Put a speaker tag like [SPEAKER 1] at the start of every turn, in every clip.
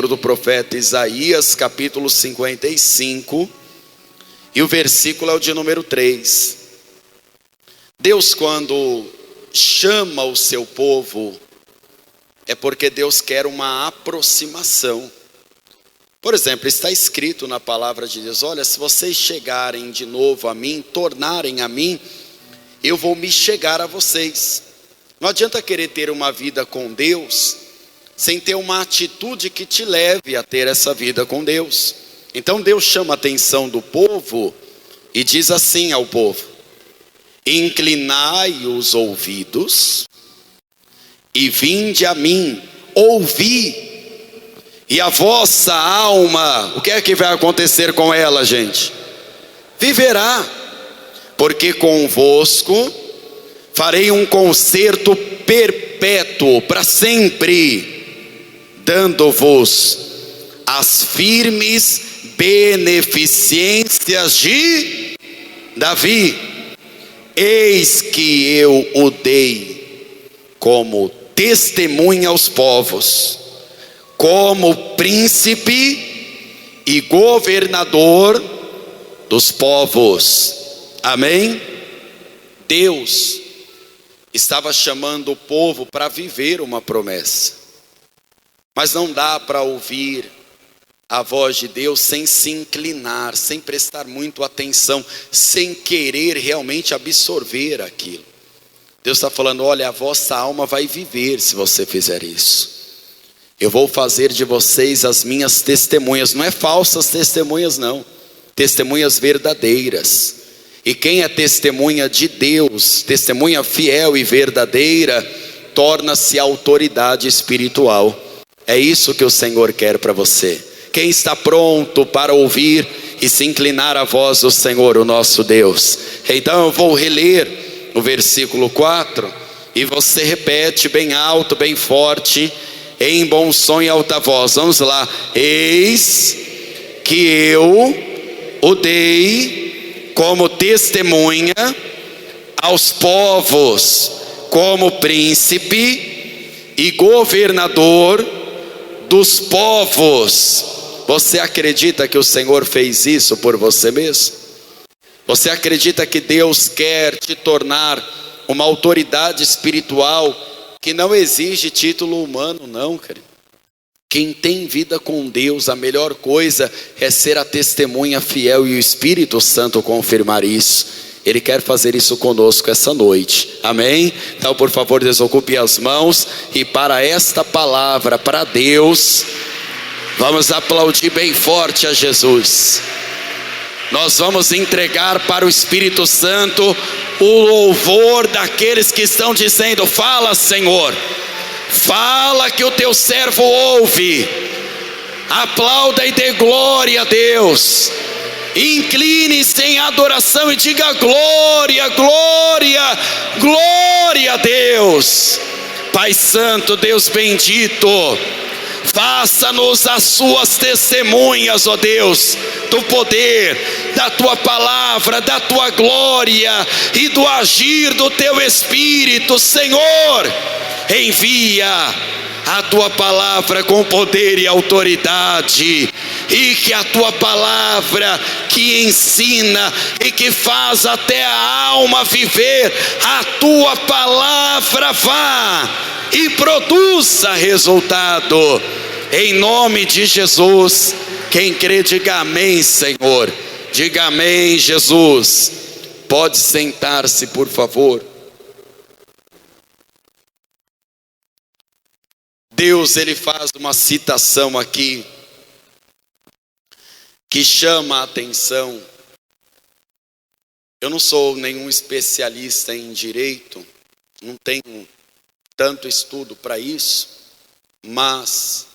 [SPEAKER 1] livro do profeta Isaías, capítulo 55, e o versículo é o de número 3. Deus, quando chama o seu povo, é porque Deus quer uma aproximação. Por exemplo, está escrito na palavra de Deus: olha, se vocês chegarem de novo a mim, tornarem a mim, eu vou me chegar a vocês. Não adianta querer ter uma vida com Deus sem ter uma atitude que te leve a ter essa vida com Deus. Então Deus chama a atenção do povo e diz assim ao povo: inclinai os ouvidos e vinde a mim, ouvi, e a vossa alma, o que é que vai acontecer com ela, gente? Viverá, porque convosco farei um concerto perpétuo, para sempre, dando-vos as firmes beneficências de Davi. Eis que eu o dei como testemunha aos povos, como príncipe e governador dos povos. Amém? Deus estava chamando o povo para viver uma promessa, mas não dá para ouvir a voz de Deus sem se inclinar, sem prestar muito atenção, sem querer realmente absorver aquilo. Deus está falando: olha, a vossa alma vai viver se você fizer isso. Eu vou fazer de vocês as minhas testemunhas. Não é falsas testemunhas não, testemunhas verdadeiras. E quem é testemunha de Deus, testemunha fiel e verdadeira, torna-se autoridade espiritual. É isso que o Senhor quer para você. Quem está pronto para ouvir e se inclinar à voz do Senhor, o nosso Deus? Então eu vou reler o versículo 4 e você repete bem alto, bem forte, em bom som e alta voz. Vamos lá. Eis que eu o dei como testemunha aos povos, como príncipe e governador dos povos. Você acredita que o Senhor fez isso por você mesmo? Você acredita que Deus quer te tornar uma autoridade espiritual que não exige título humano, não, querido? Quem tem vida com Deus, a melhor coisa é ser a testemunha fiel, e o Espírito Santo confirmar isso. Ele quer fazer isso conosco essa noite, amém? Então, por favor, desocupe as mãos, e para esta palavra, para Deus, vamos aplaudir bem forte a Jesus. Nós vamos entregar para o Espírito Santo o louvor daqueles que estão dizendo: fala, Senhor, fala que o teu servo ouve. Aplauda e dê glória a Deus. Incline-se em adoração e diga: glória, glória, glória a Deus. Pai Santo, Deus bendito, faça-nos as suas testemunhas, ó Deus, do poder, da tua palavra, da tua glória e do agir do teu Espírito. Senhor, envia a tua palavra com poder e autoridade, e que a tua palavra que ensina e que faz até a alma viver, a tua palavra vá e produza resultado, em nome de Jesus. Quem crê, diga amém, Senhor. Diga amém, Jesus. Pode sentar-se, por favor. Deus, ele faz uma citação aqui que chama a atenção. Eu não sou nenhum especialista em direito, não tenho tanto estudo para isso, mas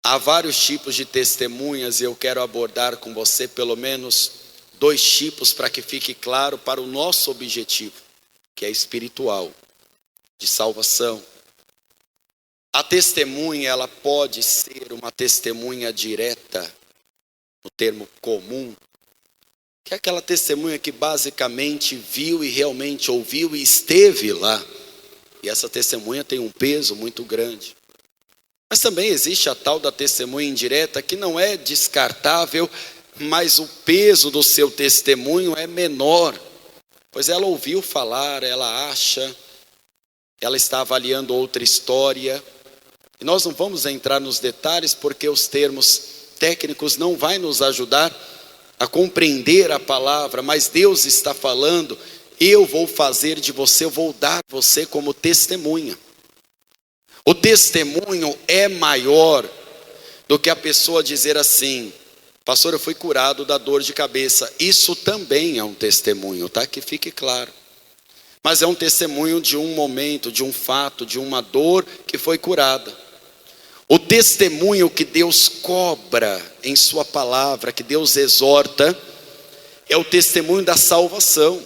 [SPEAKER 1] há vários tipos de testemunhas, e eu quero abordar com você pelo menos 2 tipos para que fique claro para o nosso objetivo, que é espiritual, de salvação. A testemunha, ela pode ser uma testemunha direta, no termo comum, que é aquela testemunha que basicamente viu e realmente ouviu e esteve lá. E essa testemunha tem um peso muito grande. Mas também existe a tal da testemunha indireta, que não é descartável, mas o peso do seu testemunho é menor, pois ela ouviu falar, ela acha, ela está avaliando outra história. E nós não vamos entrar nos detalhes, porque os termos técnicos não vai nos ajudar a compreender a palavra, mas Deus está falando: eu vou fazer de você, eu vou dar você como testemunha. O testemunho é maior do que a pessoa dizer assim: pastor, eu fui curado da dor de cabeça. Isso também é um testemunho, tá? Que fique claro. Mas é um testemunho de um momento, de um fato, de uma dor que foi curada. O testemunho que Deus cobra em sua palavra, que Deus exorta, é o testemunho da salvação.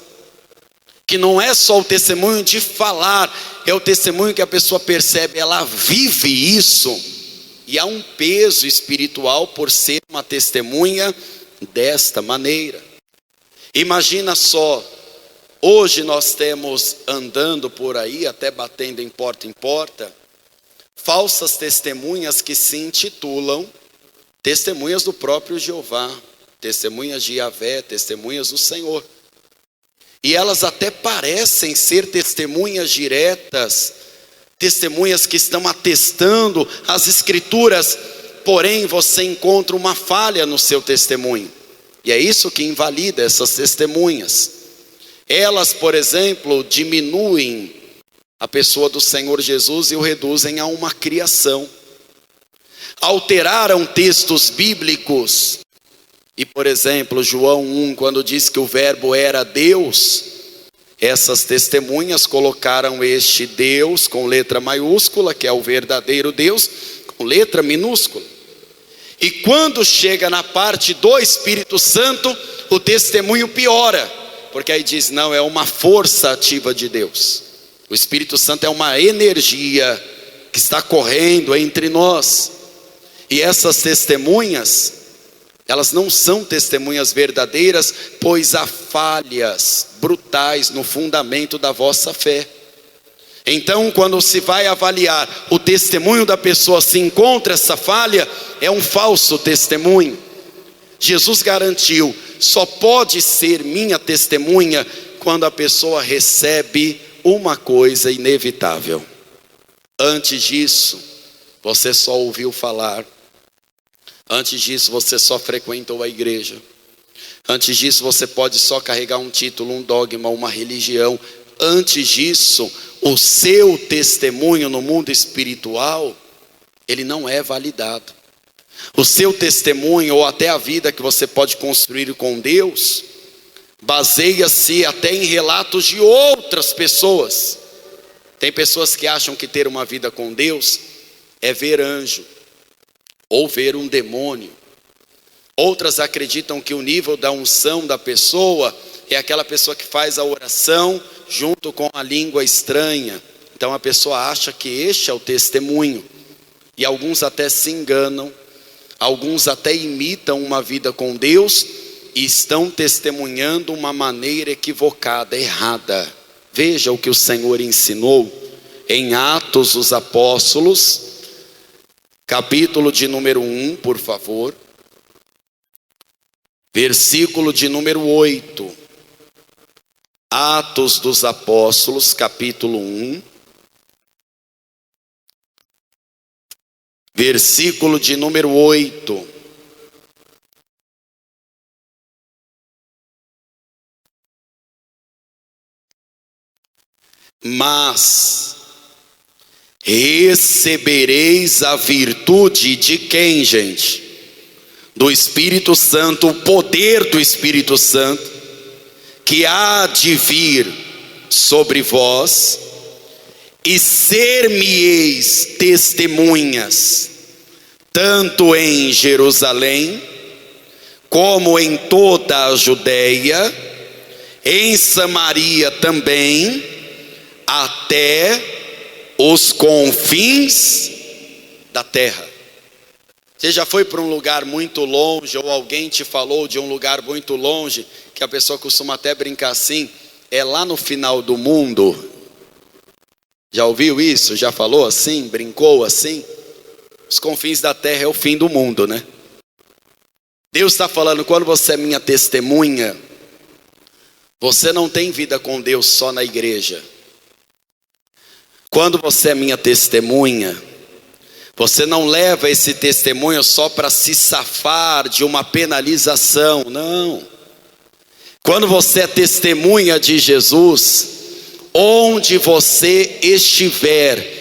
[SPEAKER 1] Que não é só o testemunho de falar, é o testemunho que a pessoa percebe, ela vive isso. E há um peso espiritual por ser uma testemunha desta maneira. Imagina só, hoje nós temos andando por aí, até batendo em porta, falsas testemunhas que se intitulam testemunhas do próprio Jeová, testemunhas de Yahvé, testemunhas do Senhor. E elas até parecem ser testemunhas diretas, testemunhas que estão atestando as escrituras, porém você encontra uma falha no seu testemunho. E é isso que invalida essas testemunhas. Elas, por exemplo, diminuem a pessoa do Senhor Jesus e o reduzem a uma criação. Alteraram textos bíblicos. E, por exemplo, João 1, quando diz que o verbo era Deus, essas testemunhas colocaram este Deus com letra maiúscula, que é o verdadeiro Deus, com letra minúscula. E quando chega na parte do Espírito Santo, o testemunho piora, porque aí diz: não, é uma força ativa de Deus. O Espírito Santo é uma energia que está correndo entre nós. E essas testemunhas, elas não são testemunhas verdadeiras, pois há falhas brutais no fundamento da vossa fé. Então, quando se vai avaliar o testemunho da pessoa, se encontra essa falha, é um falso testemunho. Jesus garantiu: só pode ser minha testemunha quando a pessoa recebe uma coisa inevitável. Antes disso, você só ouviu falar. Antes disso, você só frequentou a igreja. Antes disso, você pode só carregar um título, um dogma, uma religião. Antes disso, o seu testemunho no mundo espiritual, ele não é validado. O seu testemunho, ou até a vida que você pode construir com Deus, baseia-se até em relatos de outras pessoas. Tem pessoas que acham que ter uma vida com Deus é ver anjo, ou ver um demônio. Outras acreditam que o nível da unção da pessoa é aquela pessoa que faz a oração junto com a língua estranha. Então a pessoa acha que este é o testemunho. E alguns até se enganam, alguns até imitam uma vida com Deus e estão testemunhando uma maneira equivocada, errada. Veja o que o Senhor ensinou em Atos dos Apóstolos, capítulo de número 1, por favor. Versículo de número 8. Atos dos Apóstolos, capítulo 1. Versículo de número 8. Mas recebereis a virtude de quem, gente? Do Espírito Santo, o poder do Espírito Santo, que há de vir sobre vós, e ser-me-eis testemunhas, tanto em Jerusalém, como em toda a Judeia, em Samaria também, até os confins da terra. Você já foi para um lugar muito longe, ou alguém te falou de um lugar muito longe, que a pessoa costuma até brincar assim: é lá no final do mundo? Já ouviu isso? Já falou assim? Brincou assim? Os confins da terra é o fim do mundo, né? Deus está falando, quando você é minha testemunha, você não tem vida com Deus só na igreja. Quando você é minha testemunha, você não leva esse testemunho só para se safar de uma penalização, não. Quando você é testemunha de Jesus, onde você estiver,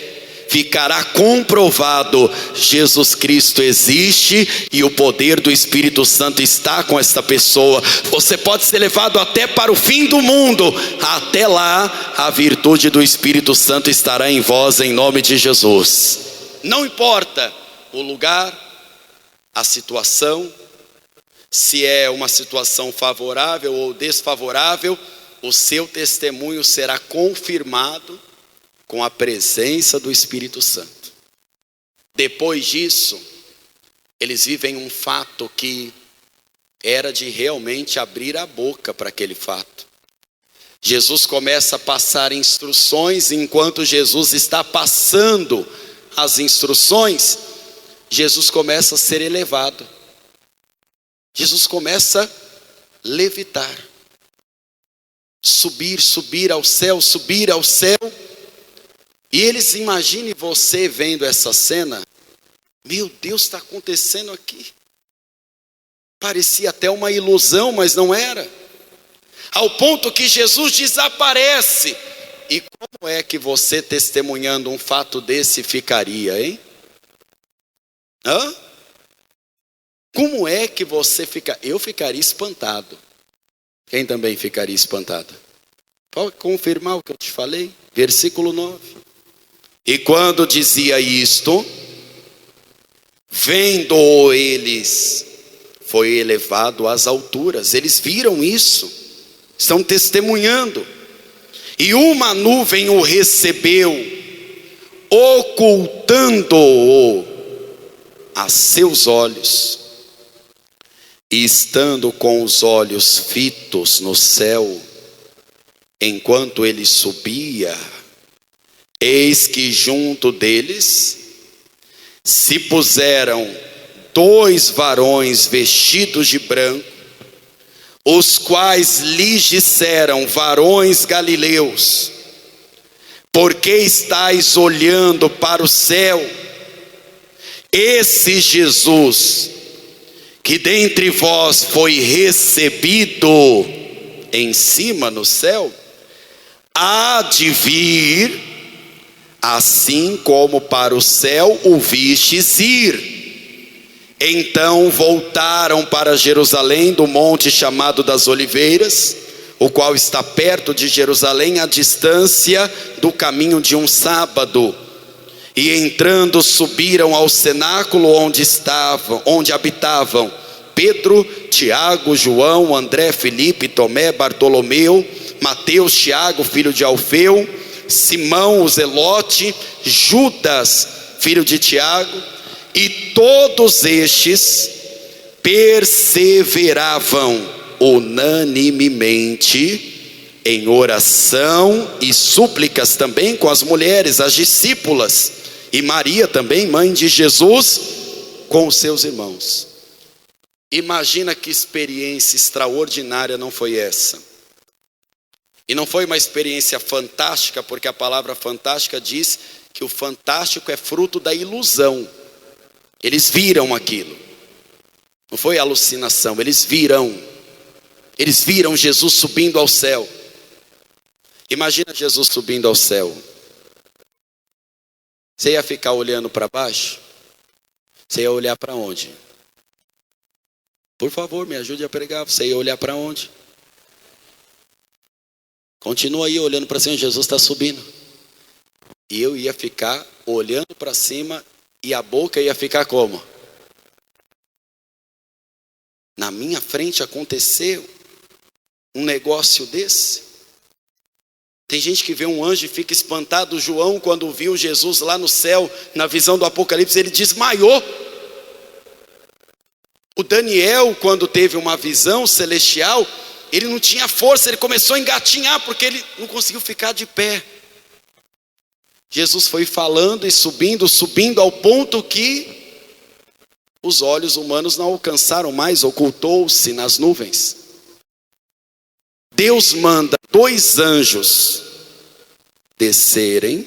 [SPEAKER 1] ficará comprovado: Jesus Cristo existe e o poder do Espírito Santo está com esta pessoa. Você pode ser levado até para o fim do mundo, até lá a virtude do Espírito Santo estará em vós, em nome de Jesus. Não importa o lugar, a situação, se é uma situação favorável ou desfavorável, o seu testemunho será confirmado com a presença do Espírito Santo. Depois disso, eles vivem um fato que era de realmente abrir a boca para aquele fato. Jesus começa a passar instruções, enquanto Jesus está passando as instruções, Jesus começa a ser elevado. Jesus começa a levitar. Subir ao céu, subir ao céu. E eles, imagine você vendo essa cena. Meu Deus, está acontecendo aqui. Parecia até uma ilusão, mas não era. Ao ponto que Jesus desaparece. E como é que você, testemunhando um fato desse, ficaria, hein? Como é que você fica? Eu ficaria espantado. Quem também ficaria espantado? Pode confirmar o que eu te falei? Versículo 9. E quando dizia isto, vendo eles, foi elevado às alturas. Eles viram isso, estão testemunhando. E uma nuvem o recebeu, ocultando-o a seus olhos. E estando com os olhos fitos no céu, enquanto ele subia, eis que junto deles se puseram 2 varões vestidos de branco, os quais lhes disseram: varões galileus, por que estáis olhando para o céu? Esse Jesus, que dentre vós foi recebido em cima no céu, há de vir, assim como para o céu o vistes ir. Então voltaram para Jerusalém, do monte chamado das Oliveiras, o qual está perto de Jerusalém, à distância do caminho de um sábado. E entrando, subiram ao cenáculo onde habitavam Pedro, Tiago, João, André, Filipe, Tomé, Bartolomeu, Mateus, Tiago, filho de Alfeu, Simão, o Zelote, Judas, filho de Tiago. E todos estes perseveravam unanimemente em oração e súplicas também com as mulheres, as discípulas, e Maria também, mãe de Jesus, com os seus irmãos. Imagina que experiência extraordinária não foi essa. E não foi uma experiência fantástica, porque a palavra fantástica diz que o fantástico é fruto da ilusão. Eles viram aquilo. Não foi alucinação, eles viram Jesus subindo ao céu. Imagina Jesus subindo ao céu. Você ia ficar olhando para baixo? Você ia olhar para onde? Por favor, me ajude a pregar. Você ia olhar para onde? Continua aí olhando para cima, Jesus está subindo. E eu ia ficar olhando para cima e a boca ia ficar como? Na minha frente aconteceu um negócio desse. Tem gente que vê um anjo e fica espantado. João, quando viu Jesus lá no céu, na visão do Apocalipse, ele desmaiou. O Daniel, quando teve uma visão celestial, ele não tinha força, ele começou a engatinhar, porque ele não conseguiu ficar de pé. Jesus foi falando e subindo ao ponto que os olhos humanos não alcançaram mais, ocultou-se nas nuvens. Deus manda 2 anjos descerem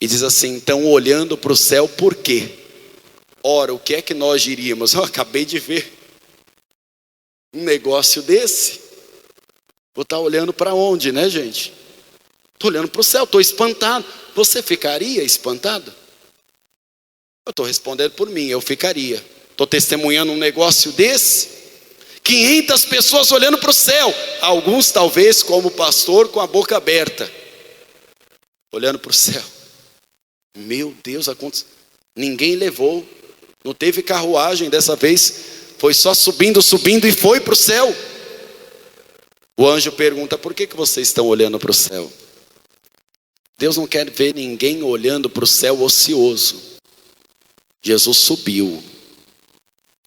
[SPEAKER 1] e diz assim: então olhando para o céu, por quê? Ora, o que é que nós diríamos? Eu acabei de ver um negócio desse. Vou estar olhando para onde, né, gente? Estou olhando para o céu, estou espantado. Você ficaria espantado? Eu estou respondendo por mim, eu ficaria. Estou testemunhando um negócio desse. 500 pessoas olhando para o céu. Alguns talvez como o pastor com a boca aberta, olhando para o céu. Meu Deus, aconteceu. Ninguém levou. Não teve carruagem dessa vez. Foi só subindo e foi para o céu. O anjo pergunta: por que vocês estão olhando para o céu? Deus não quer ver ninguém olhando para o céu ocioso. Jesus subiu.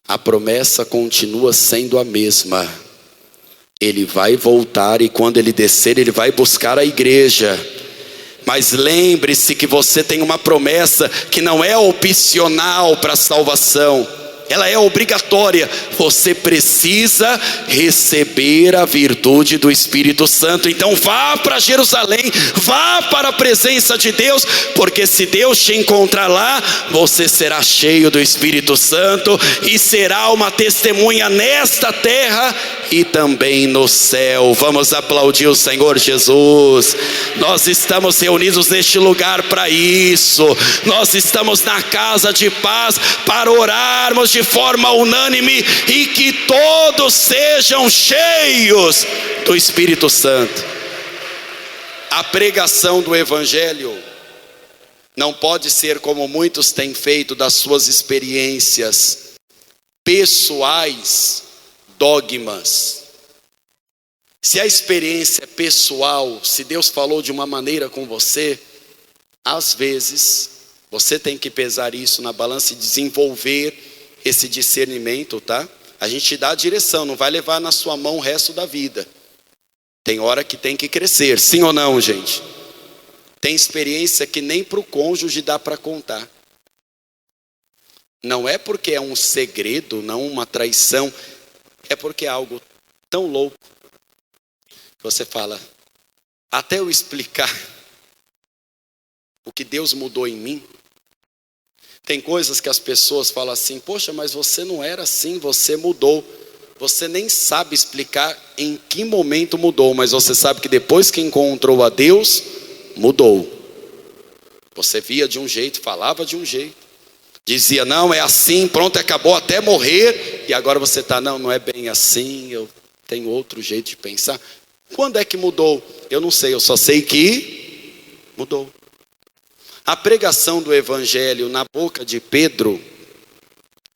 [SPEAKER 1] A promessa continua sendo a mesma. Ele vai voltar e quando ele descer, ele vai buscar a igreja. Mas lembre-se que você tem uma promessa que não é opcional para a salvação. Ela é obrigatória. Você precisa receber a virtude do Espírito Santo. Então vá para Jerusalém, vá para a presença de Deus, porque se Deus te encontrar lá, você será cheio do Espírito Santo e será uma testemunha nesta terra e também no céu. Vamos aplaudir o Senhor Jesus. Nós estamos reunidos neste lugar para isso. Nós estamos na casa de paz para orarmos de forma unânime e que todos sejam cheios do Espírito Santo. A pregação do Evangelho não pode ser como muitos têm feito das suas experiências pessoais, dogmas. Se a experiência é pessoal, se Deus falou de uma maneira com você, às vezes você tem que pesar isso na balança e desenvolver esse discernimento, tá? A gente dá a direção, não vai levar na sua mão o resto da vida. Tem hora que tem que crescer, sim ou não, gente? Tem experiência que nem para o cônjuge dá para contar. Não é porque é um segredo, não uma traição, é porque é algo tão louco que você fala, até eu explicar o que Deus mudou em mim. Tem coisas que as pessoas falam assim: poxa, mas você não era assim, você mudou. Você nem sabe explicar em que momento mudou, mas você sabe que depois que encontrou a Deus, mudou. Você via de um jeito, falava de um jeito, dizia não, é assim, pronto, acabou até morrer. E agora você está, não é bem assim, eu tenho outro jeito de pensar. Quando é que mudou? Eu não sei, eu só sei que mudou. A pregação do Evangelho na boca de Pedro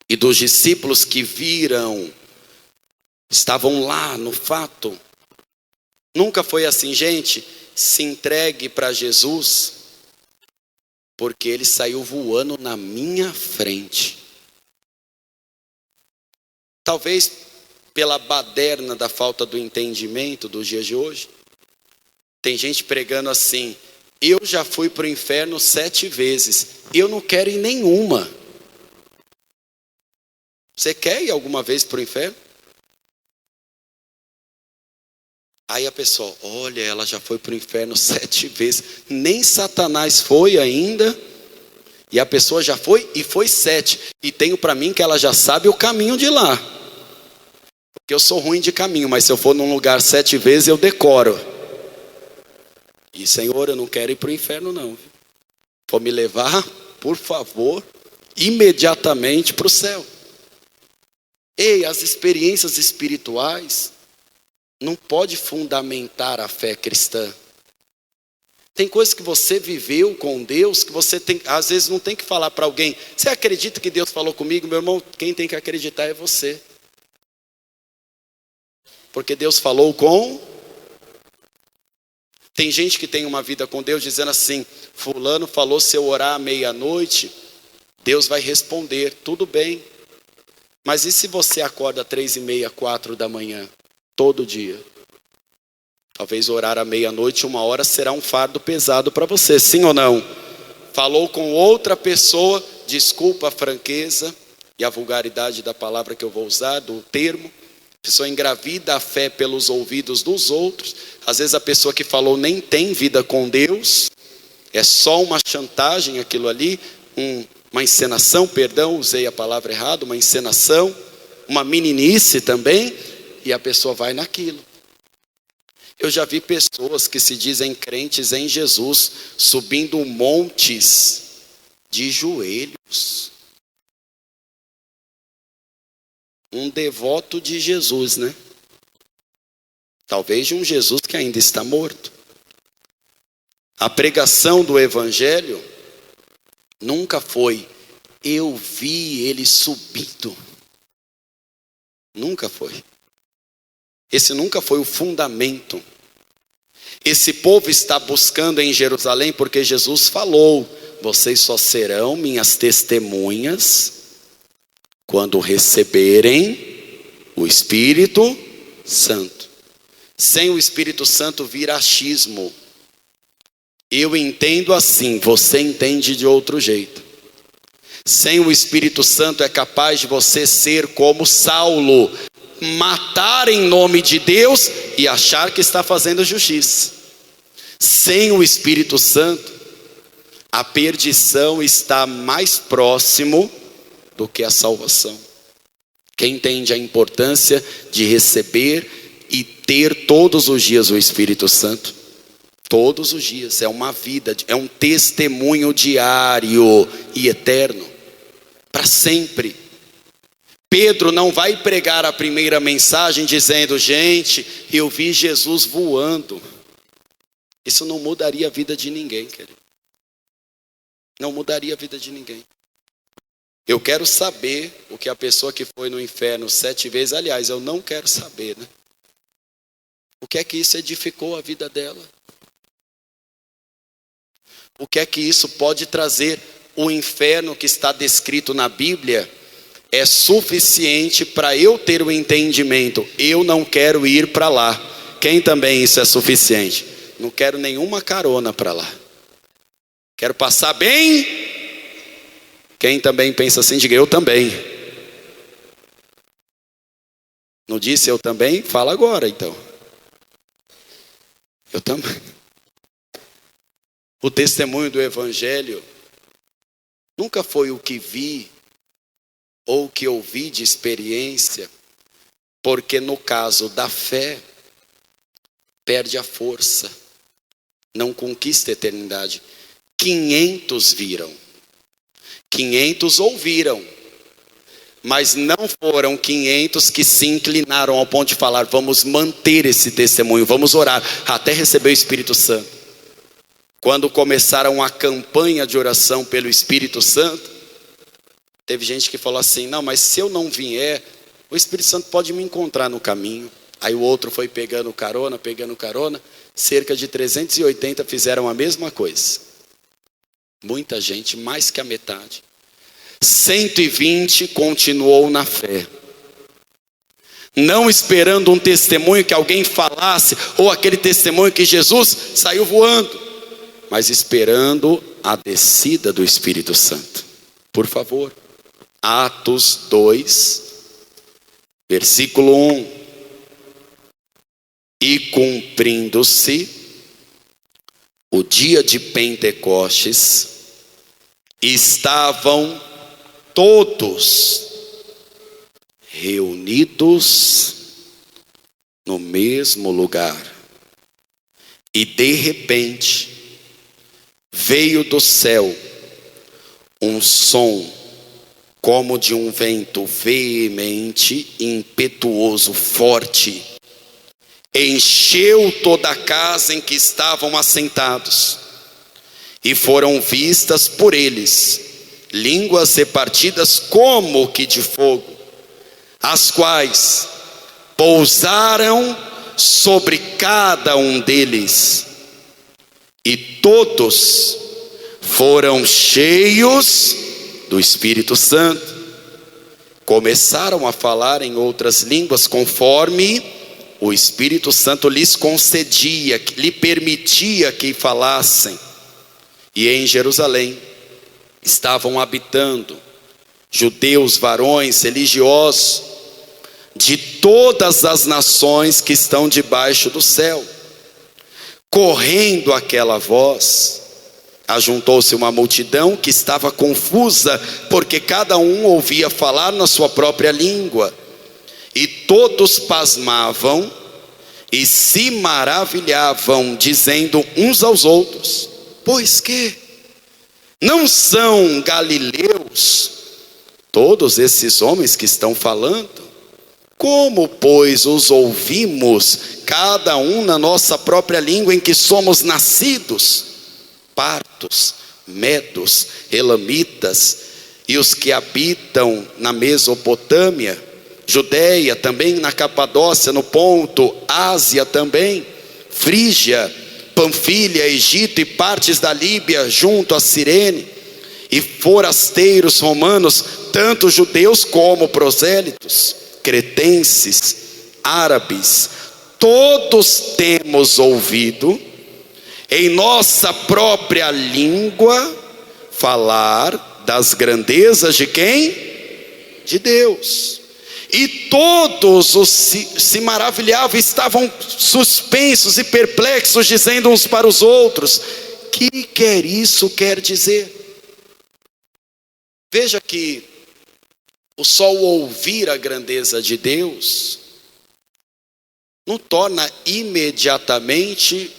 [SPEAKER 1] e dos discípulos que viram, estavam lá no fato, nunca foi assim: gente, se entregue para Jesus, porque ele saiu voando na minha frente. Talvez pela baderna da falta do entendimento dos dias de hoje, tem gente pregando assim: eu já fui para o inferno 7 vezes, eu não quero ir nenhuma. Você quer ir alguma vez para o inferno? Aí a pessoa, olha, ela já foi para o inferno 7 vezes, nem Satanás foi ainda, e a pessoa já foi e foi 7, e tenho para mim que ela já sabe o caminho de lá, porque eu sou ruim de caminho, mas se eu for num lugar 7 vezes eu decoro. E Senhor, eu não quero ir para o inferno não, vou me levar, por favor, imediatamente para o céu. Ei, as experiências espirituais não pode fundamentar a fé cristã. Tem coisas que você viveu com Deus, que você tem, às vezes não tem que falar para alguém, você acredita que Deus falou comigo? Meu irmão, quem tem que acreditar é você. Porque Deus falou com... Tem gente que tem uma vida com Deus dizendo assim, fulano falou, se eu orar à meia-noite, Deus vai responder, tudo bem. Mas e se você acorda 3h30, 4 da manhã? Todo dia. Talvez orar à meia-noite, 1h, será um fardo pesado para você, sim ou não? Falou com outra pessoa, desculpa a franqueza, e a vulgaridade da palavra que eu vou usar, do termo. A pessoa engravida a fé pelos ouvidos dos outros. Às vezes a pessoa que falou nem tem vida com Deus, é só uma chantagem aquilo ali, uma encenação, perdão, usei a palavra errada, uma encenação, uma meninice também, e a pessoa vai naquilo. Eu já vi pessoas que se dizem crentes em Jesus, subindo montes de joelhos. Um devoto de Jesus, né? Talvez de um Jesus que ainda está morto. A pregação do evangelho nunca foi, eu vi ele subindo. Nunca foi. Esse nunca foi o fundamento. Esse povo está buscando em Jerusalém porque Jesus falou, vocês só serão minhas testemunhas quando receberem o Espírito Santo. Sem o Espírito Santo vira achismo. Eu entendo assim, você entende de outro jeito. Sem o Espírito Santo é capaz de você ser como Saulo, matar em nome de Deus e achar que está fazendo justiça. Sem o Espírito Santo, a perdição está mais próximo do que a salvação. Quem entende a importância de receber e ter todos os dias o Espírito Santo? Todos os dias, é uma vida, é um testemunho diário e eterno, para sempre. Pedro não vai pregar a primeira mensagem dizendo, gente, eu vi Jesus voando. Isso não mudaria a vida de ninguém, querido. Não mudaria a vida de ninguém. Eu quero saber o que a pessoa que foi no inferno 7 vezes, aliás, eu não quero saber, né? O que é que isso edificou a vida dela? O que é que isso pode trazer? O inferno que está descrito na Bíblia é suficiente para eu ter o entendimento. Eu não quero ir para lá. Quem também isso é suficiente? Não quero nenhuma carona para lá. Quero passar bem. Quem também pensa assim, diga eu também. Não disse eu também? Fala agora então. Eu também. O testemunho do Evangelho nunca foi o que vi ou o que ouvi de experiência, porque no caso da fé, perde a força, não conquista a eternidade. 500 viram, 500 ouviram, mas não foram 500 que se inclinaram ao ponto de falar, vamos manter esse testemunho, vamos orar, até receber o Espírito Santo. Quando começaram a campanha de oração pelo Espírito Santo, teve gente que falou assim, não, mas se eu não vier, o Espírito Santo pode me encontrar no caminho. Aí o outro foi pegando carona, cerca de 380 fizeram a mesma coisa. Muita gente, mais que a metade. 120 continuou na fé. Não esperando um testemunho que alguém falasse, ou aquele testemunho que Jesus saiu voando, mas esperando a descida do Espírito Santo. Por favor, Atos 2, versículo 1. E cumprindo-se o dia de Pentecostes, estavam todos reunidos no mesmo lugar. E de repente, veio do céu um som como de um vento veemente, impetuoso, forte. Encheu toda a casa em que estavam assentados. E foram vistas por eles línguas repartidas como que de fogo, as quais pousaram sobre cada um deles. E todos foram cheios do Espírito Santo. Começaram a falar em outras línguas conforme o Espírito Santo lhes concedia, lhe permitia que falassem. E em Jerusalém estavam habitando judeus, varões, religiosos, de todas as nações que estão debaixo do céu. Correndo aquela voz, ajuntou-se uma multidão que estava confusa, porque cada um ouvia falar na sua própria língua. E todos pasmavam e se maravilhavam, dizendo uns aos outros: pois que não são galileus todos esses homens que estão falando? Como, pois, os ouvimos, cada um na nossa própria língua em que somos nascidos? Partos, medos, elamitas, e os que habitam na Mesopotâmia, Judeia, também na Capadócia, no Ponto, Ásia também, Frígia, Panfilha, Egito e partes da Líbia junto a Cirene, e forasteiros romanos, tanto judeus como prosélitos, cretenses, árabes, todos temos ouvido em nossa própria língua falar das grandezas de quem? De Deus. E todos se maravilhavam, estavam suspensos e perplexos, dizendo uns para os outros: que quer isso quer dizer? Veja que o só ouvir a grandeza de Deus não torna imediatamente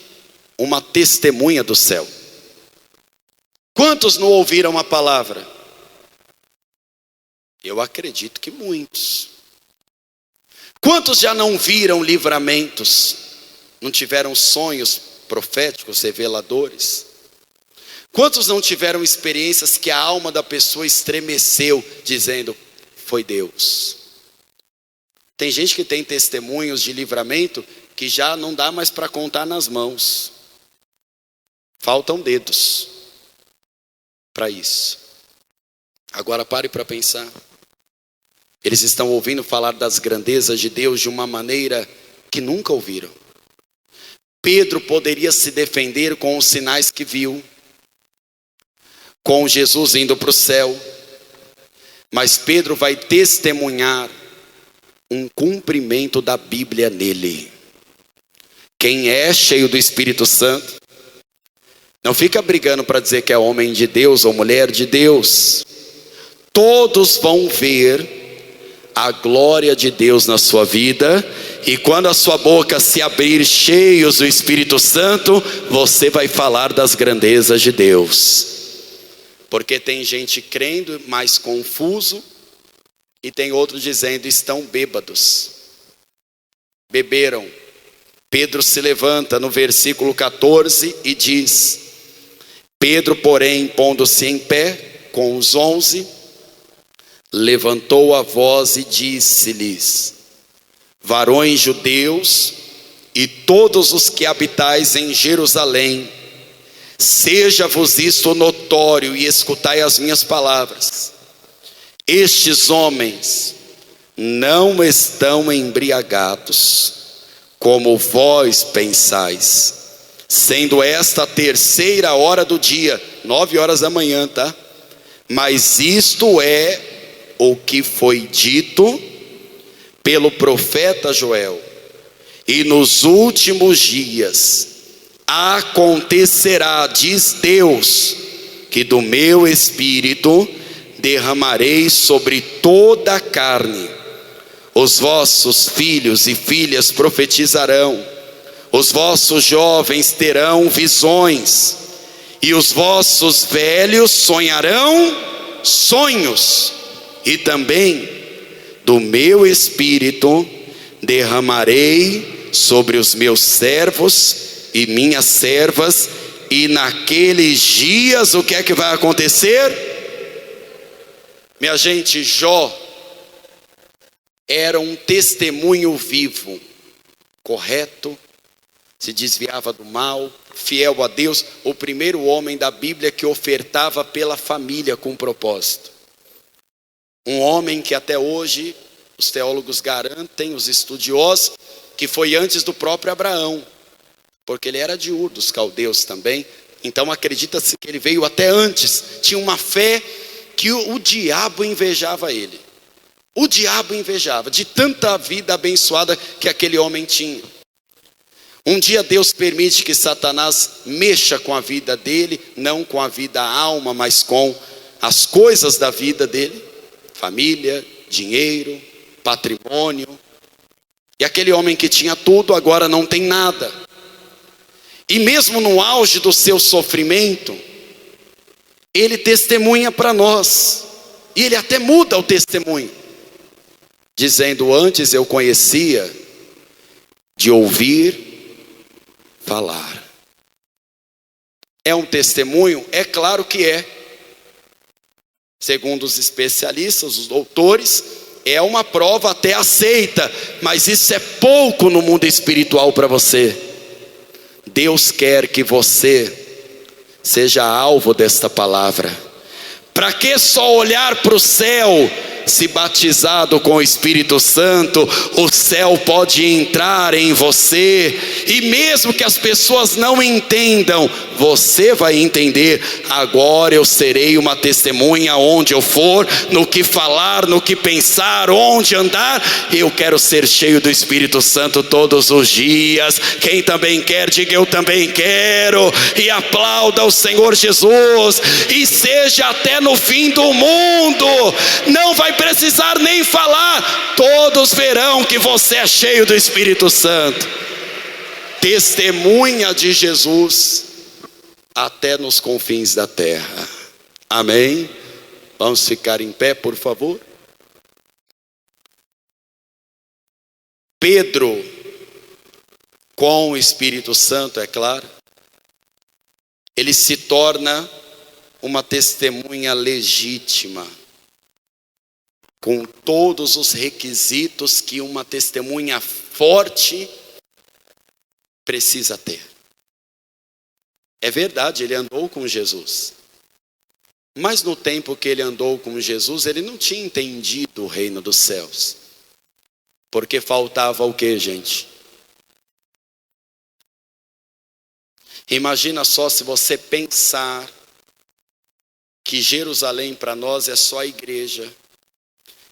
[SPEAKER 1] uma testemunha do céu. Quantos não ouviram a palavra? Eu acredito que muitos. Quantos já não viram livramentos? Não tiveram sonhos proféticos, reveladores? Quantos não tiveram experiências que a alma da pessoa estremeceu, dizendo: foi Deus? Tem gente que tem testemunhos de livramento que já não dá mais para contar nas mãos. Faltam dedos para isso. Agora pare para pensar. Eles estão ouvindo falar das grandezas de Deus de uma maneira que nunca ouviram. Pedro poderia se defender com os sinais que viu, com Jesus indo para o céu, mas Pedro vai testemunhar um cumprimento da Bíblia nele. Quem é cheio do Espírito Santo não fica brigando para dizer que é homem de Deus ou mulher de Deus. Todos vão ver a glória de Deus na sua vida, e quando a sua boca se abrir cheios do Espírito Santo, você vai falar das grandezas de Deus. Porque tem gente crendo, mas confuso, e tem outros dizendo: estão bêbados, beberam. Pedro se levanta no versículo 14 e diz: Pedro, porém, pondo-se em pé com os 11, levantou a voz e disse-lhes: varões judeus e todos os que habitais em Jerusalém, seja-vos isto notório e escutai as minhas palavras. Estes homens não estão embriagados, como vós pensais, sendo esta a terceira hora do dia, 9 horas da manhã, tá? Mas isto é o que foi dito pelo profeta Joel: e nos últimos dias acontecerá, diz Deus, que do meu espírito derramarei sobre toda a carne. Os vossos filhos e filhas profetizarão, os vossos jovens terão visões, e os vossos velhos sonharão sonhos. E também do meu espírito derramarei sobre os meus servos e minhas servas, e naqueles dias o que é que vai acontecer? Minha gente, Jó era um testemunho vivo, correto, se desviava do mal, fiel a Deus, o primeiro homem da Bíblia que ofertava pela família com propósito. Um homem que até hoje os teólogos garantem, os estudiosos, que foi antes do próprio Abraão, porque ele era de Ur dos caldeus também. Então acredita-se que ele veio até antes, tinha uma fé que o diabo invejava ele. O diabo invejava de tanta vida abençoada que aquele homem tinha. Um dia Deus permite que Satanás mexa com a vida dele, não com a vida da alma, mas com as coisas da vida dele, família, dinheiro, patrimônio. E aquele homem que tinha tudo agora não tem nada. E mesmo no auge do seu sofrimento, ele testemunha para nós. E ele até muda o testemunho, dizendo: antes eu conhecia de ouvir falar. É um testemunho? É claro que é. Segundo os especialistas, os doutores, é uma prova até aceita, mas isso é pouco no mundo espiritual para você. Deus quer que você seja alvo desta palavra. Para que só olhar para o céu? Se batizado com o Espírito Santo, o céu pode entrar em você, e mesmo que as pessoas não entendam, você vai entender. Agora eu serei uma testemunha onde eu for, no que falar, no que pensar, onde andar. Eu quero ser cheio do Espírito Santo todos os dias. Quem também quer, diga eu também quero, e aplauda o Senhor Jesus, e seja até no fim do mundo. Não vai precisar nem falar, todos verão que você é cheio do Espírito Santo. Testemunha de Jesus até nos confins da terra. Amém? Vamos ficar em pé, por favor. Pedro, com o Espírito Santo, é claro, ele se torna uma testemunha legítima, com todos os requisitos que uma testemunha forte precisa ter. É verdade, ele andou com Jesus, mas no tempo que ele andou com Jesus, ele não tinha entendido o reino dos céus, porque faltava o que, gente? Imagina só se você pensar que Jerusalém para nós é só a igreja,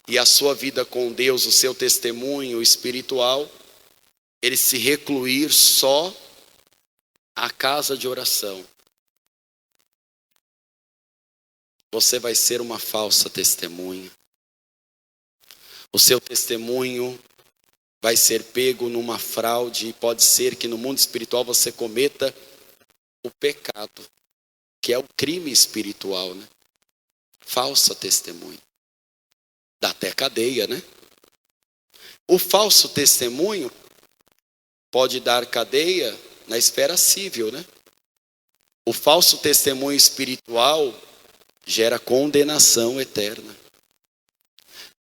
[SPEAKER 1] e a sua vida com Deus, o seu testemunho espiritual, ele se recluir só à casa de oração. Você vai ser uma falsa testemunha. O seu testemunho vai ser pego numa fraude, e pode ser que no mundo espiritual você cometa o pecado, que é o crime espiritual, né? Falsa testemunha. Dá até cadeia, né? O falso testemunho pode dar cadeia na esfera civil, né? O falso testemunho espiritual gera condenação eterna.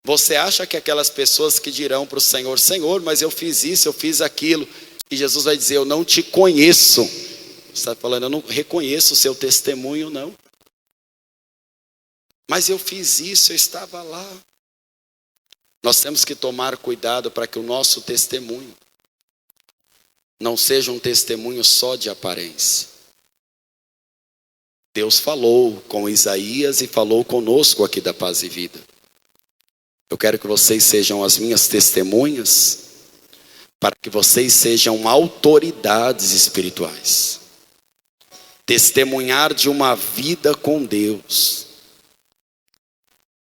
[SPEAKER 1] Você acha que aquelas pessoas que dirão para o Senhor: Senhor, mas eu fiz isso, eu fiz aquilo, e Jesus vai dizer: eu não te conheço. Você está falando: eu não reconheço o seu testemunho, não. Mas eu fiz isso, eu estava lá. Nós temos que tomar cuidado para que o nosso testemunho não seja um testemunho só de aparência. Deus falou com Isaías e falou conosco aqui da Paz e Vida. Eu quero que vocês sejam as minhas testemunhas, para que vocês sejam autoridades espirituais. Testemunhar de uma vida com Deus.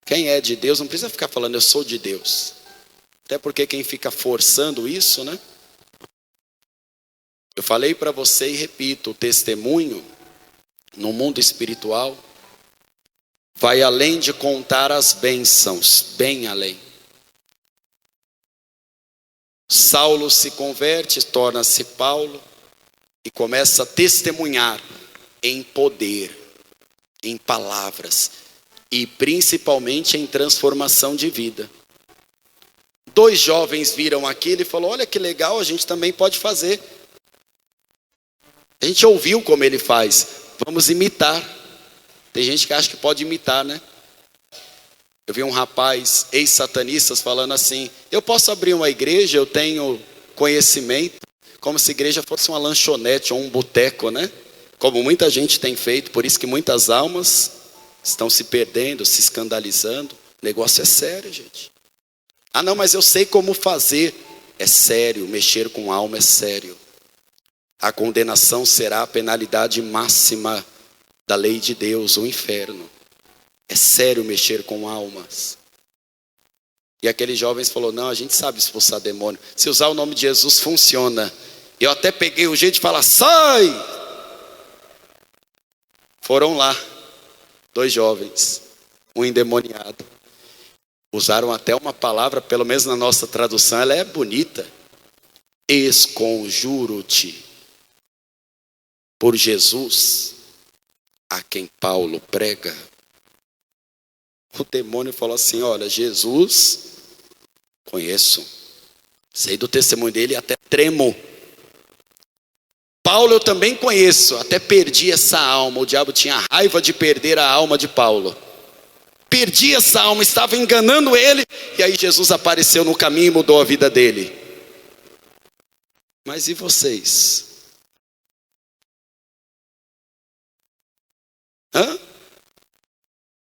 [SPEAKER 1] Quem é de Deus não precisa ficar falando: eu sou de Deus. Até porque quem fica forçando isso, né? Eu falei para você e repito: o testemunho no mundo espiritual vai além de contar as bênçãos, bem além. Saulo se converte, torna-se Paulo e começa a testemunhar em poder, em palavras e principalmente em transformação de vida. 2 jovens viram aquilo e falaram: olha que legal, a gente também pode fazer. A gente ouviu como ele faz, vamos imitar. Tem gente que acha que pode imitar, né? Eu vi um rapaz, ex-satanistas, falando assim: eu posso abrir uma igreja, eu tenho conhecimento, como se a igreja fosse uma lanchonete ou um boteco, né? Como muita gente tem feito, por isso que muitas almas estão se perdendo, se escandalizando. O negócio é sério, gente. Ah, não, mas eu sei como fazer. É sério, mexer com alma é sério. A condenação será a penalidade máxima da lei de Deus, o inferno. É sério mexer com almas. E aqueles jovens falou: não, a gente sabe expulsar demônio. Se usar o nome de Jesus, funciona. Eu até peguei o jeito de falar: sai! Foram lá, 2 jovens, um endemoniado. Usaram até uma palavra, pelo menos na nossa tradução, ela é bonita. Esconjuro-te por Jesus, a quem Paulo prega. O demônio falou assim: olha, Jesus, conheço, sei do testemunho dele, até tremo. Paulo eu também conheço, até perdi essa alma. O diabo tinha raiva de perder a alma de Paulo. Perdi essa alma, estava enganando ele. E aí Jesus apareceu no caminho e mudou a vida dele. Mas e vocês? Hã?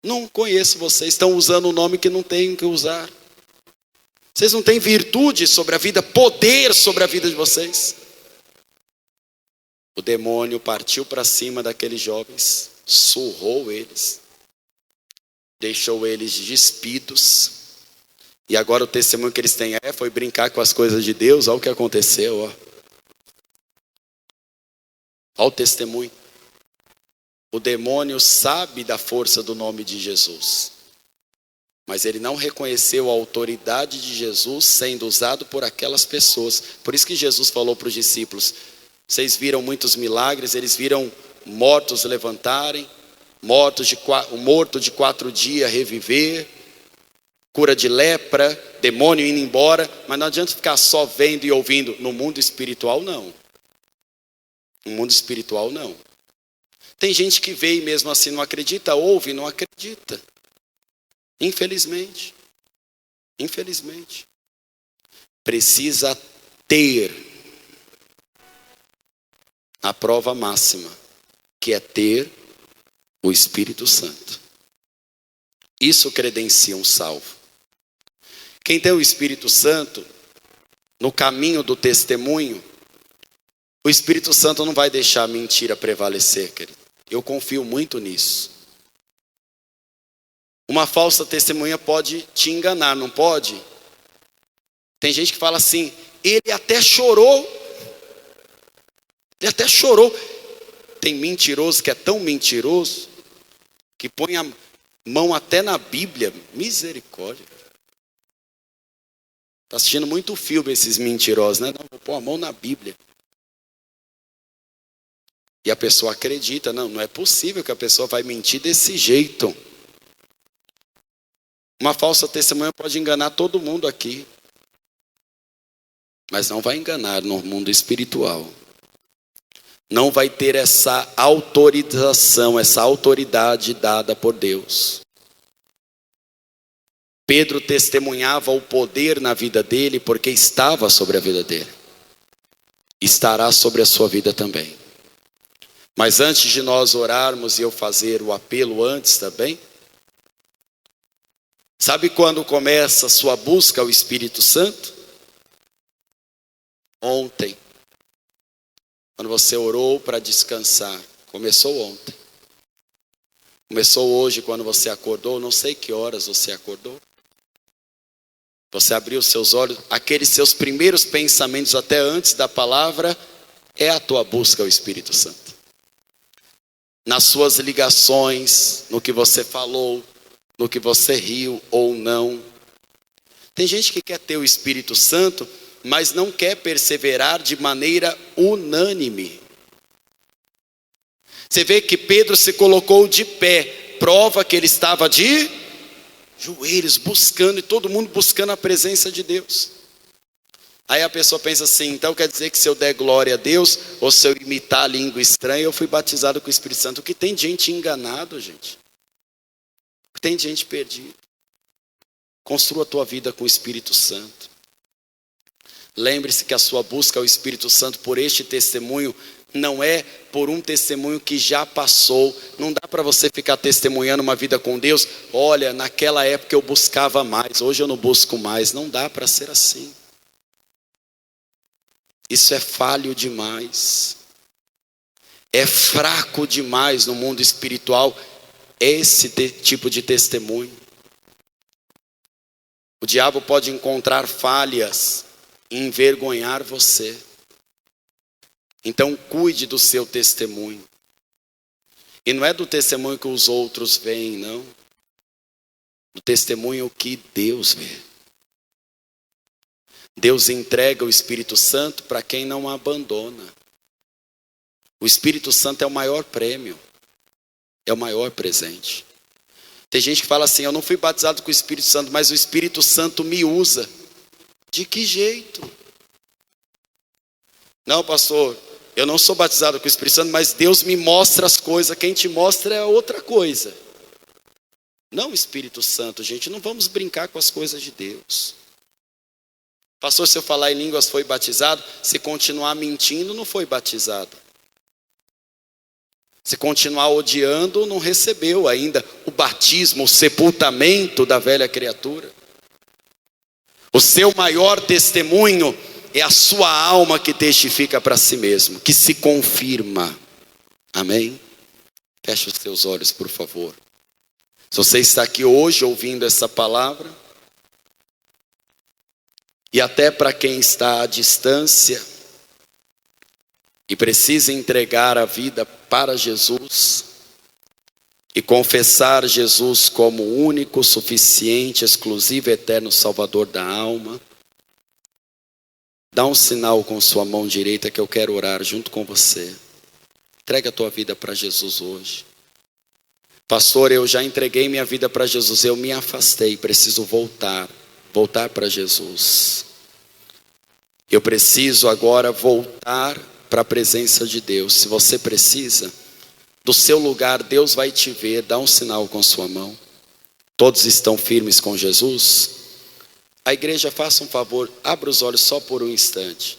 [SPEAKER 1] Não conheço vocês, estão usando o nome que não tem que usar. Vocês não têm virtude sobre a vida, poder sobre a vida de vocês. O demônio partiu para cima daqueles jovens, surrou eles, deixou eles despidos. E agora o testemunho que eles têm foi brincar com as coisas de Deus. Olha o que aconteceu, ó. Olha o testemunho. O demônio sabe da força do nome de Jesus, mas ele não reconheceu a autoridade de Jesus sendo usado por aquelas pessoas. Por isso que Jesus falou para os discípulos: vocês viram muitos milagres, eles viram mortos levantarem, morto de 4 dias reviver, cura de lepra, demônio indo embora. Mas não adianta ficar só vendo e ouvindo. No mundo espiritual não. No mundo espiritual não. Tem gente que vê e mesmo assim não acredita, ouve e não acredita. Infelizmente. Infelizmente. Precisa ter a prova máxima, que é ter o Espírito Santo. Isso credencia um salvo. Quem tem o Espírito Santo, no caminho do testemunho, o Espírito Santo não vai deixar a mentira prevalecer, querido. Eu confio muito nisso. Uma falsa testemunha pode te enganar, não pode? Tem gente que fala assim: ele até chorou. Ele até chorou. Tem mentiroso que é tão mentiroso que põe a mão até na Bíblia. Misericórdia. Está assistindo muito filme esses mentirosos, né? Não, vou pôr a mão na Bíblia. E a pessoa acredita. Não é possível que a pessoa vai mentir desse jeito. Uma falsa testemunha pode enganar todo mundo aqui, mas não vai enganar no mundo espiritual. Não vai ter essa autorização, essa autoridade dada por Deus. Pedro testemunhava o poder na vida dele porque estava sobre a vida dele. Estará sobre a sua vida também. Mas antes de nós orarmos e eu fazer o apelo antes também, sabe quando começa a sua busca ao Espírito Santo? Ontem. Quando você orou para descansar. Começou ontem. Começou hoje quando você acordou. Não sei que horas você acordou. Você abriu seus olhos. Aqueles seus primeiros pensamentos até antes da palavra é a tua busca ao Espírito Santo. Nas suas ligações, no que você falou, no que você riu ou não. Tem gente que quer ter o Espírito Santo, mas não quer perseverar de maneira unânime. Você vê que Pedro se colocou de pé, prova que ele estava de joelhos, buscando, e todo mundo buscando a presença de Deus. Aí a pessoa pensa assim: então quer dizer que se eu der glória a Deus, ou se eu imitar a língua estranha, eu fui batizado com o Espírito Santo. O que tem de gente enganado, gente? O que tem de gente perdida? Construa a tua vida com o Espírito Santo. Lembre-se que a sua busca ao Espírito Santo por este testemunho não é por um testemunho que já passou. Não dá para você ficar testemunhando uma vida com Deus. Olha, naquela época eu buscava mais, hoje eu não busco mais. Não dá para ser assim. Isso é falho demais. É fraco demais no mundo espiritual esse tipo de testemunho. O diabo pode encontrar falhas e envergonhar você. Então cuide do seu testemunho. E não é do testemunho que os outros veem, não. Do testemunho que Deus vê. Deus entrega o Espírito Santo para quem não abandona. O Espírito Santo é o maior prêmio. É o maior presente. Tem gente que fala assim, eu não fui batizado com o Espírito Santo, mas o Espírito Santo me usa. De que jeito? Não, pastor, eu não sou batizado com o Espírito Santo, mas Deus me mostra as coisas. Quem te mostra é outra coisa. Não, Espírito Santo, gente, não vamos brincar com as coisas de Deus. Pastor, se eu falar em línguas foi batizado, se continuar mentindo não foi batizado. Se continuar odiando não recebeu ainda o batismo, o sepultamento da velha criatura. O seu maior testemunho é a sua alma que testifica para si mesmo, que se confirma. Amém? Feche os seus olhos, por favor. Se você está aqui hoje ouvindo essa palavra, e até para quem está à distância e precisa entregar a vida para Jesus e confessar Jesus como o único, suficiente, exclusivo, eterno Salvador da alma, dá um sinal com sua mão direita que eu quero orar junto com você. Entrega a tua vida para Jesus hoje. Pastor, eu já entreguei minha vida para Jesus, eu me afastei, preciso voltar para Jesus. Eu preciso agora voltar para a presença de Deus. Se você precisa, do seu lugar Deus vai te ver, dá um sinal com sua mão. Todos estão firmes com Jesus? A igreja, faça um favor, abra os olhos só por um instante.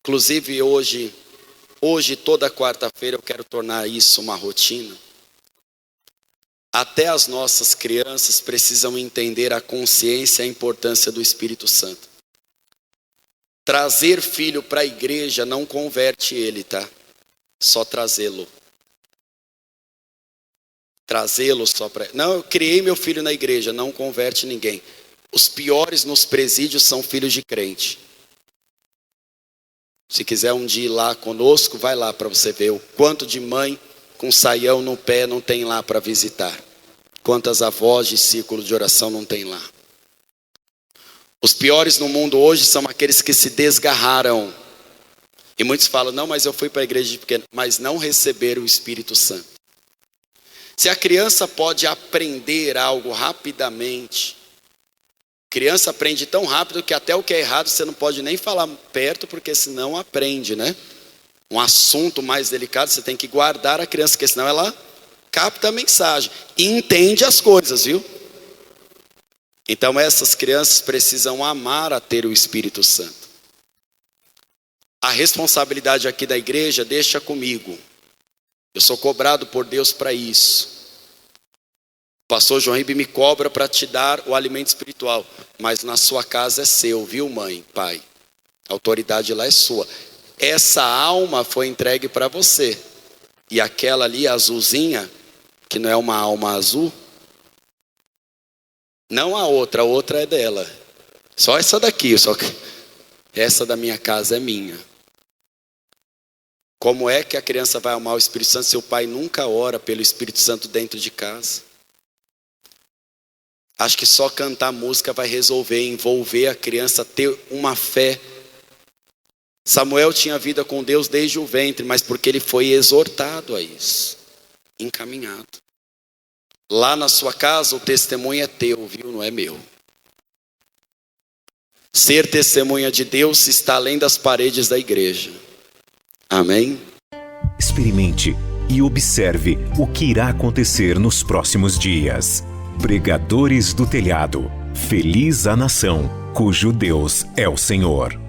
[SPEAKER 1] Inclusive hoje toda quarta-feira eu quero tornar isso uma rotina. Até as nossas crianças precisam entender a consciência e a importância do Espírito Santo. Trazer filho para a igreja não converte ele, tá? Só trazê-lo. Trazê-lo só para... Não, eu criei meu filho na igreja, não converte ninguém. Os piores nos presídios são filhos de crente. Se quiser um dia ir lá conosco, vai lá para você ver o quanto de mãe com saião no pé não tem lá para visitar. Quantas avós de círculo de oração não tem lá. Os piores no mundo hoje são aqueles que se desgarraram. E muitos falam, não, mas eu fui para a igreja de pequeno, mas não receberam o Espírito Santo. Se a criança pode aprender algo rapidamente, criança aprende tão rápido que até o que é errado você não pode nem falar perto, porque senão aprende, né? Um assunto mais delicado você tem que guardar a criança, porque senão ela capta a mensagem e entende as coisas, viu? Então essas crianças precisam amar a ter o Espírito Santo. A responsabilidade aqui da igreja deixa comigo. Eu sou cobrado por Deus para isso. O pastor João Ribe me cobra para te dar o alimento espiritual, mas na sua casa é seu, viu, mãe, pai? A autoridade lá é sua. Essa alma foi entregue para você. E aquela ali, azulzinha, que não é uma alma azul, não a outra é dela. Só essa daqui, só que essa da minha casa é minha. Como é que a criança vai amar o Espírito Santo se o pai nunca ora pelo Espírito Santo dentro de casa? Acho que só cantar música vai resolver, envolver a criança a ter uma fé. Samuel tinha vida com Deus desde o ventre, mas porque ele foi exortado a isso, encaminhado. Lá na sua casa o testemunho é teu, viu? Não é meu. Ser testemunha de Deus está além das paredes da igreja. Amém?
[SPEAKER 2] Experimente e observe o que irá acontecer nos próximos dias. Pregadores do Telhado. Feliz a nação cujo Deus é o Senhor.